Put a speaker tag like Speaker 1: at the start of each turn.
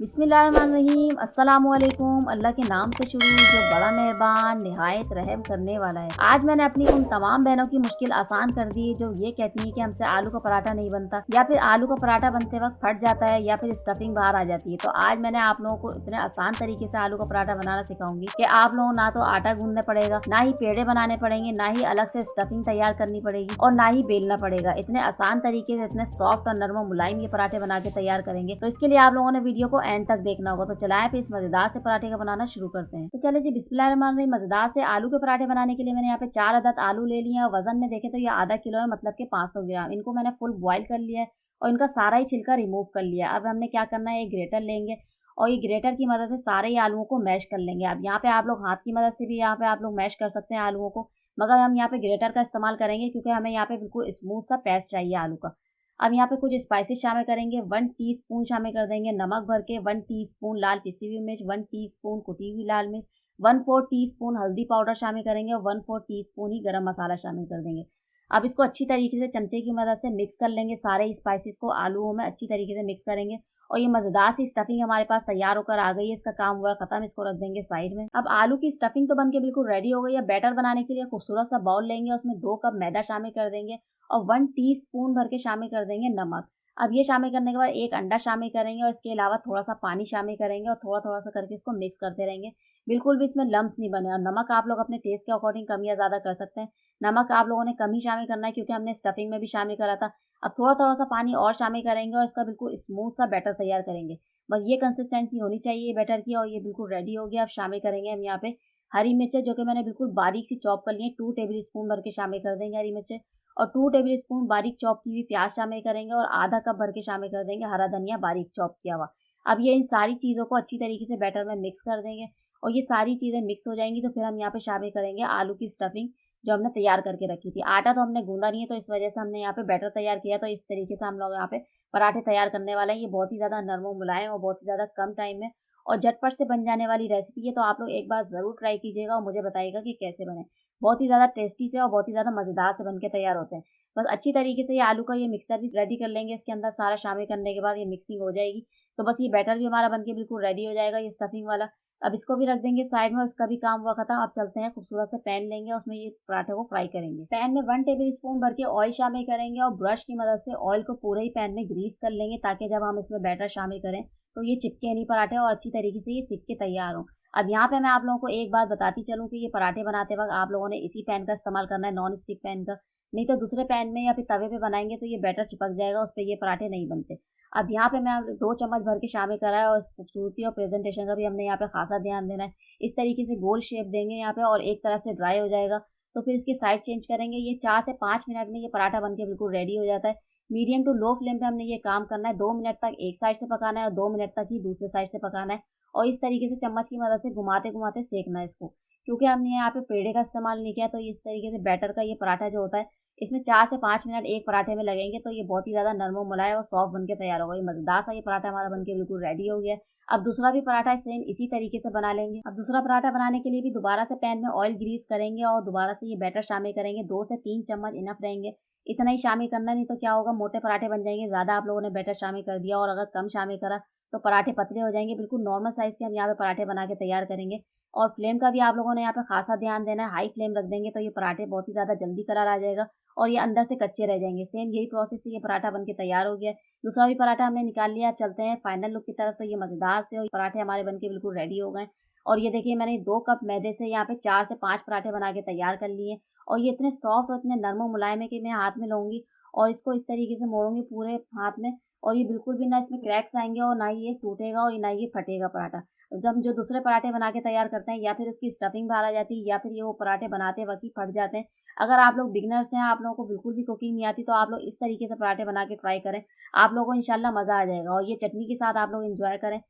Speaker 1: बिस्मिल्लाहिर्रहमानिर्रहीम, अस्सलामुअलैकुम। अल्लाह के नाम से शुरू जो बड़ा मेहरबान निहायत रहम करने वाला है। आज मैंने अपनी उन तमाम बहनों की मुश्किल आसान कर दी जो ये कहती हैं कि हमसे आलू का पराठा नहीं बनता, या फिर आलू का पराठा बनते वक्त फट जाता है, या फिर स्टफिंग बाहर आ जाती है। तो आज मैंने आप लोगों को इतने आसान तरीके से आलू का पराठा बनाना सिखाऊंगी कि आप लोगों ना तो आटा गूंदना पड़ेगा, ना ही पेड़े बनाने पड़ेंगे, ना ही अलग से स्टफिंग तैयार करनी पड़ेगी, और ना ही बेलना पड़ेगा। इतने आसान तरीके से इतने सॉफ्ट और नरम और मुलायम ये पराठे बना के तैयार करेंगे। तो इसके लिए आप लोगों ने वीडियो को एंड तक देखना होगा। तो चलाएं फिर इस मजेदार से पराठे का बनाना शुरू करते हैं। तो चलिए जी, बिस्मिल्लाहिर्रहमानिर्रहीम। मजेदार से आलू के पराठे बनाने के लिए मैंने यहाँ पे 4 अदद आलू ले लिए हैं, और वजन में देखें तो ये आधा किलो है, मतलब कि 500 ग्राम। इनको मैंने फुल बॉईल कर लिया है और इनका सारा ही छिलका रिमूव कर लिया है। अब हमने क्या करना है, एक ग्रेटर लेंगे और ये ग्रेटर की मदद से सारे ही आलूओं को मैश कर लेंगे। अब यहाँ पे आप लोग हाथ की मदद से भी यहाँ पे आप लोग मैश कर सकते हैं आलूओं को, मगर हम यहाँ पे ग्रेटर का इस्तेमाल करेंगे क्योंकि हमें यहाँ पे बिल्कुल स्मूथ सा पेस्ट चाहिए आलू का। अब यहाँ पे कुछ स्पाइसेस शामिल करेंगे। 1 टीस्पून शामिल कर देंगे नमक भर के, 1 टीस्पून लाल पिसी हुई मिर्च, 1 टीस्पून कुटी हुई लाल मिर्च, 1/4 टीस्पून हल्दी पाउडर शामिल करेंगे और 1/4 टीस्पून ही गरम मसाला शामिल कर देंगे। अब इसको अच्छी तरीके से चमचे की मदद से मिक्स कर लेंगे। सारे स्पाइसेस को आलूओं में अच्छी तरीके से मिक्स करेंगे और ये मजेदार सी स्टफिंग हमारे पास तैयार होकर आ गई है। इसका काम हुआ खत्म, इसको रख देंगे साइड में। अब आलू की स्टफिंग तो बनके बिल्कुल रेडी हो गई है। बैटर बनाने के लिए खूबसूरत सा बाउल लेंगे, उसमें 2 कप मैदा शामिल कर देंगे और 1 टीस्पून भर के शामिल कर देंगे नमक। अब ये शामिल करने के बाद एक अंडा शामिल करेंगे और इसके अलावा थोड़ा सा पानी शामिल करेंगे और थोड़ा थोड़ा सा करके इसको मिक्स करते रहेंगे। बिल्कुल भी इसमें लम्स नहीं बने। और नमक आप लोग अपने टेस्ट के अकॉर्डिंग कम या ज्यादा कर सकते हैं। नमक आप लोगों ने कम ही शामिल करना है क्योंकि हमने स्टफिंग में भी शामिल करा था। अब थोड़ा थोड़ा सा पानी और शामिल करेंगे और इसका बिल्कुल स्मूथ सा बैटर तैयार करेंगे। बस ये कंसिस्टेंसी होनी चाहिए बैटर की, और ये बिल्कुल रेडी हो गया। अब शामिल करेंगे हम यहाँ पे हरी मिर्चें, जो कि मैंने बिल्कुल बारीक सी चॉप कर ली है। 2 टेबल स्पून भर के शामिल कर देंगे हरी मिर्चें, और 2 टेबल स्पून बारीक चॉप की हुई प्याज शामिल करेंगे और आधा कप भर के शामिल कर देंगे हरा धनिया बारीक चॉप किया हुआ। अब ये इन सारी चीज़ों को अच्छी तरीके से बैटर में मिक्स कर देंगे और ये सारी चीज़ें मिक्स हो जाएंगी तो फिर हम यहाँ पे शामिल करेंगे आलू की स्टफिंग जो हमने तैयार करके रखी थी। आटा तो हमने गूंदा नहीं है, तो इस वजह से हमने यहाँ पे बैटर तैयार किया। तो इस तरीके से हम लोग यहाँ पे पराठे तैयार करने वाले हैं। ये बहुत ही ज़्यादा नरम और मुलायम और बहुत ही ज़्यादा कम टाइम में और झटपट से बन जाने वाली रेसिपी है। तो आप लोग एक बार ज़रूर ट्राई कीजिएगा और मुझे बताइएगा कि कैसे बने। बहुत ही ज़्यादा टेस्टी से और बहुत ही ज़्यादा मज़ेदार से बन के तैयार होते हैं। बस अच्छी तरीके से ये आलू का ये मिक्सचर भी रेडी कर लेंगे। इसके अंदर सारा शामिल करने के बाद ये मिक्सिंग हो जाएगी। तो बस ये बैटर भी हमारा बनके बिल्कुल रेडी हो जाएगा, ये स्टफिंग वाला। अब इसको भी रख देंगे साइड में, उसका भी काम हुआ खत्म। अब चलते हैं खूबसूरत से पैन लेंगे, उसमें ये पराठे को फ्राई करेंगे। पैन में 1 टेबल स्पून भर के ऑयल शामिल करेंगे और ब्रश की मदद से ऑयल को पूरे ही पैन में ग्रीस कर लेंगे ताकि जब हम इसमें बैटर शामिल करें तो ये चिपके नहीं पराठे और अच्छी तरीके से ये सिक के तैयार हो। अब यहाँ पे मैं आप लोगों को एक बात बताती चलूँ कि ये पराठे बनाते वक्त आप लोगों ने इसी पैन का इस्तेमाल करना है, नॉन स्टिक पैन का। नहीं तो दूसरे पैन में या फिर तवे पे बनाएंगे तो ये बैटर चिपक जाएगा, उस पर ये पराठे नहीं बनते। अब यहाँ पे मैं 2 चम्मच भर के शामिल करा है और खूबसूरती और प्रेजेंटेशन का भी हमने यहाँ पे खासा ध्यान देना है। इस तरीके से गोल शेप देंगे यहाँ पे और एक तरफ से ड्राई हो जाएगा तो फिर इसकी साइड चेंज करेंगे। ये 4 से 5 मिनट में ये पराठा बन के बिल्कुल रेडी हो जाता है। मीडियम टू लो फ्लेम पे हमने ये काम करना है। 2 मिनट तक एक साइड से पकाना है और 2 मिनट तक ही दूसरे साइड से पकाना है और इस तरीके से चम्मच की मदद से घुमाते घुमाते सेकना है इसको। क्योंकि हमने यहाँ पे पेड़े का इस्तेमाल नहीं किया तो इस तरीके से बैटर का ये पराठा जो होता है इसमें 4 से 5 मिनट एक पराठे में लगेंगे तो ये बहुत ही ज़्यादा नरम और मुलायम और सॉफ्ट बनके तैयार होगा। ये मज़ेदार सा ये पराठा हमारा बनके बिल्कुल रेडी हो गया है। अब दूसरा भी पराठा सेम इसी तरीके से बना लेंगे। अब दूसरा पराठा बनाने के लिए भी दोबारा से पैन में ऑयल ग्रीस करेंगे और दोबारा से ये बैटर शामिल करेंगे। 2 से 3 चम्मच इनफ रहेंगे। इतना ही शामिल करना, नहीं तो क्या होगा, मोटे पराठे बन जाएंगे। ज़्यादा आप लोगों ने बैटर शामिल कर दिया और अगर कम शामिल करा तो पराठे पतले हो जाएंगे। बिल्कुल नॉर्मल साइज़ के हम यहाँ पे पराठे बना के तैयार करेंगे। और फ्लेम का भी आप लोगों ने यहाँ पे खासा ध्यान देना है। हाई फ्लेम रख देंगे तो ये पराठे बहुत ही ज़्यादा जल्दी कलर आ जाएगा और ये अंदर से कच्चे रह जाएंगे। सेम यही प्रोसेस से ये पराठा बनके तैयार हो गया है। दूसरा भी पराठा हमने निकाल लिया। अब चलते हैं फाइनल लुक की तरफ। तो ये मज़ेदार से और पराठे हमारे बनके बिल्कुल रेडी हो गए। और ये देखिए, मैंने 2 कप मैदे से यहाँ पे 4 से 5 पराठे बना के तैयार कर लिए और ये इतने सॉफ्ट और इतने नरम और मुलायम है कि मैं हाथ में लूँगी और इसको इस तरीके से मोड़ूंगी पूरे हाथ में और ये बिल्कुल भी ना इसमें क्रैक्स आएंगे और ना ही ये टूटेगा और ना ही ये फटेगा पराठा। जब जो दूसरे पराठे बना के तैयार करते हैं या फिर उसकी स्टफिंग बाहर आ जाती है या फिर ये वो पराठे बनाते वक्त ही फट जाते हैं। अगर आप लोग बिगनर्स हैं, आप लोगों को बिल्कुल भी कुकिंग नहीं आती, तो आप लोग इस तरीके से पराठे बना के ट्राई करें। आप लोगों को इंशाल्लाह मज़ा आ जाएगा और ये चटनी के साथ आप लोग एंजॉय करें।